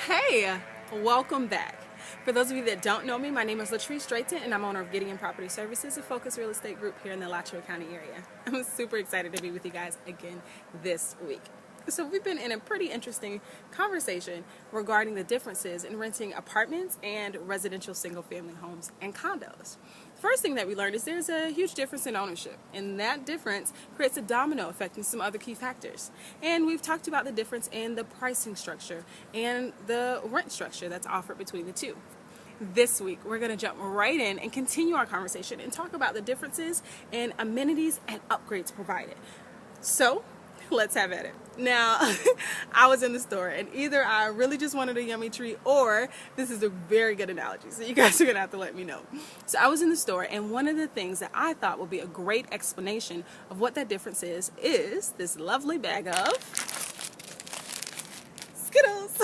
Hey, welcome back. For those of you that don't know me, my name is Latrice Drayton, and I'm owner of Gideon Property Services, a focused real estate group here in the Latrice County area. I'm super excited to be with you guys again this week. So we've been in a pretty interesting conversation regarding the differences in renting apartments and residential single-family homes and condos. First thing that we learned is there's a huge difference in ownership, and that difference creates a domino effect in some other key factors. And we've talked about the difference in the pricing structure and the rent structure that's offered between the two. This week, we're going to jump right in and continue our conversation and talk about the differences in amenities and upgrades provided. So, let's have at it. Now, I was in the store, and either I really just wanted a yummy treat, or this is a very good analogy, so you guys are going to have to let me know. So I was in the store, and one of the things that I thought would be a great explanation of what that difference is this lovely bag of Skittles.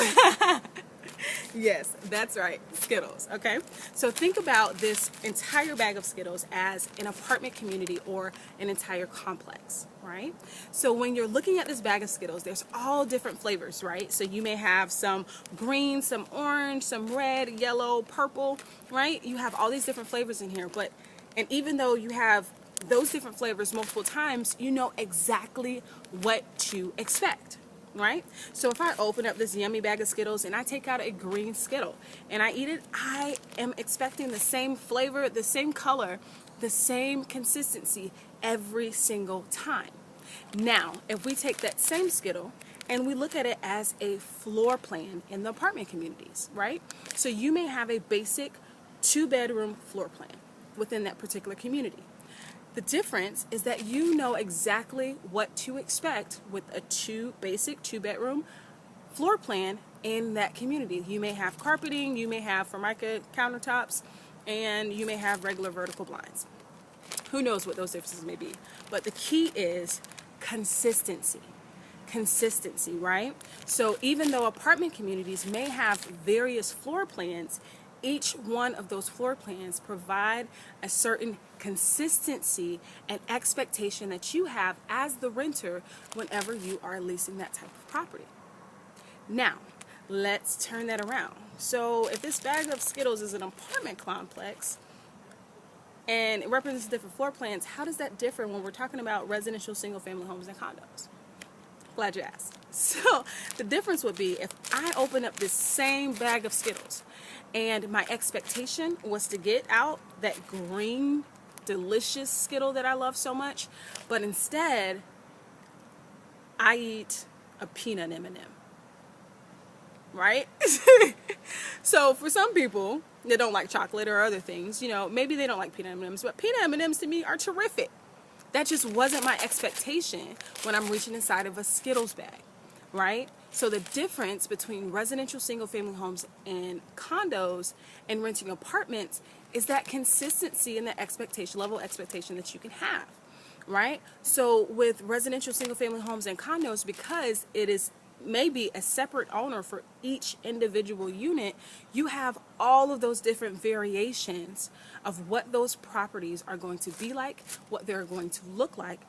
Yes, that's right, Skittles, okay? So think about this entire bag of Skittles as an apartment community or an entire complex, right? So when you're looking at this bag of Skittles, there's all different flavors, right? So you may have some green, some orange, some red, yellow, purple, right? You have all these different flavors in here, and even though you have those different flavors multiple times, you know exactly what to expect. Right? So if I open up this yummy bag of Skittles and I take out a green Skittle and I eat it, I am expecting the same flavor, the same color, the same consistency every single time. Now, if we take that same Skittle and we look at it as a floor plan in the apartment communities, right? So you may have a basic 2-bedroom floor plan within that particular community. The difference is that you know exactly what to expect with a basic 2-bedroom floor plan in that community. You may have carpeting, you may have Formica countertops, and you may have regular vertical blinds. Who knows what those differences may be? But the key is consistency. Consistency, right? So even though apartment communities may have various floor plans, each one of those floor plans provide a certain consistency and expectation that you have as the renter whenever you are leasing that type of property. Now, let's turn that around. So if this bag of Skittles is an apartment complex and it represents different floor plans, how does that differ when we're talking about residential single-family homes and condos? Glad you asked. So the difference would be if I open up this same bag of Skittles and my expectation was to get out that green, delicious Skittle that I love so much, but instead I eat a peanut M&M, right? So for some people that don't like chocolate or other things, maybe they don't like peanut M&Ms, but peanut M&Ms to me are terrific. That just wasn't my expectation when I'm reaching inside of a Skittles bag, right? So the difference between residential single-family homes and condos and renting apartments is that consistency in the level expectation that you can have, right? So with residential single-family homes and condos, because it is maybe a separate owner for each individual unit, you have all of those different variations of what those properties are going to be like, what they're going to look like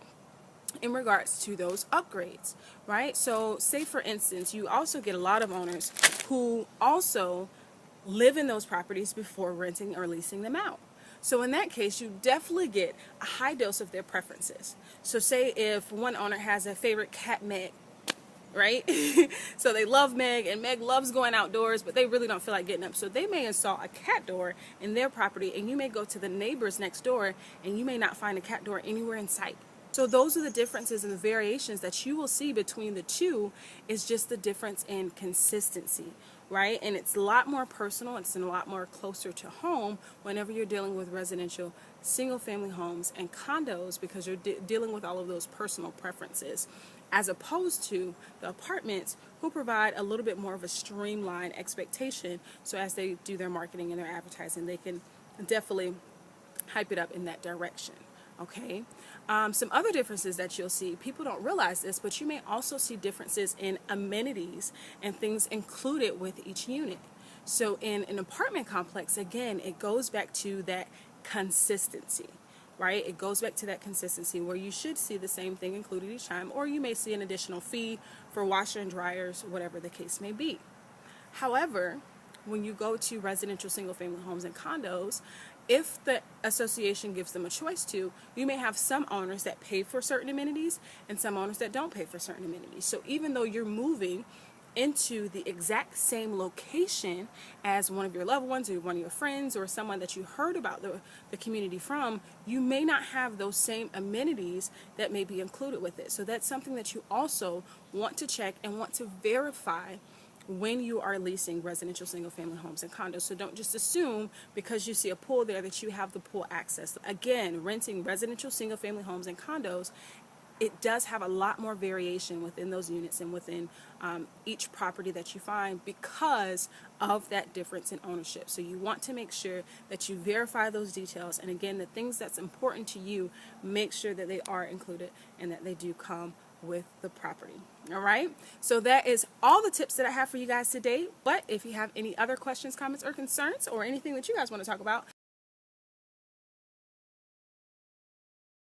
in regards to those upgrades, right? So say for instance, you also get a lot of owners who also live in those properties before renting or leasing them out. So in that case, you definitely get a high dose of their preferences. So say if one owner has a favorite cat, Meg, right? So they love Meg, and Meg loves going outdoors, but they really don't feel like getting up. So they may install a cat door in their property, and you may go to the neighbors next door, and you may not find a cat door anywhere in sight. So those are the differences and the variations that you will see between the two, is just the difference in consistency, right? And it's a lot more personal, it's a lot more closer to home whenever you're dealing with residential single-family homes and condos, because you're dealing with all of those personal preferences, as opposed to the apartments, who provide a little bit more of a streamlined expectation. So as they do their marketing and their advertising, they can definitely hype it up in that direction. Okay. Some other differences that you'll see, people don't realize this, but you may also see differences in amenities and things included with each unit. So in an apartment complex, again, it goes back to that consistency, right? It goes back to that consistency where you should see the same thing included each time, or you may see an additional fee for washer and dryers, whatever the case may be. However, when you go to residential single-family homes and condos, if the association gives them a choice to, you may have some owners that pay for certain amenities and some owners that don't pay for certain amenities. So even though you're moving into the exact same location as one of your loved ones or one of your friends or someone that you heard about the community from, you may not have those same amenities that may be included with it. So that's something that you also want to check and want to verify when you are leasing residential single-family homes and condos. So don't just assume because you see a pool there that you have the pool access. Again, renting residential single-family homes and condos, it does have a lot more variation within those units and within each property that you find because of that difference in ownership. So you want to make sure that you verify those details, and again, the things that's important to you, make sure that they are included and that they do come with the property. All right, so that is all the tips that I have for you guys today. But if you have any other questions, comments, or concerns, or anything that you guys want to talk about,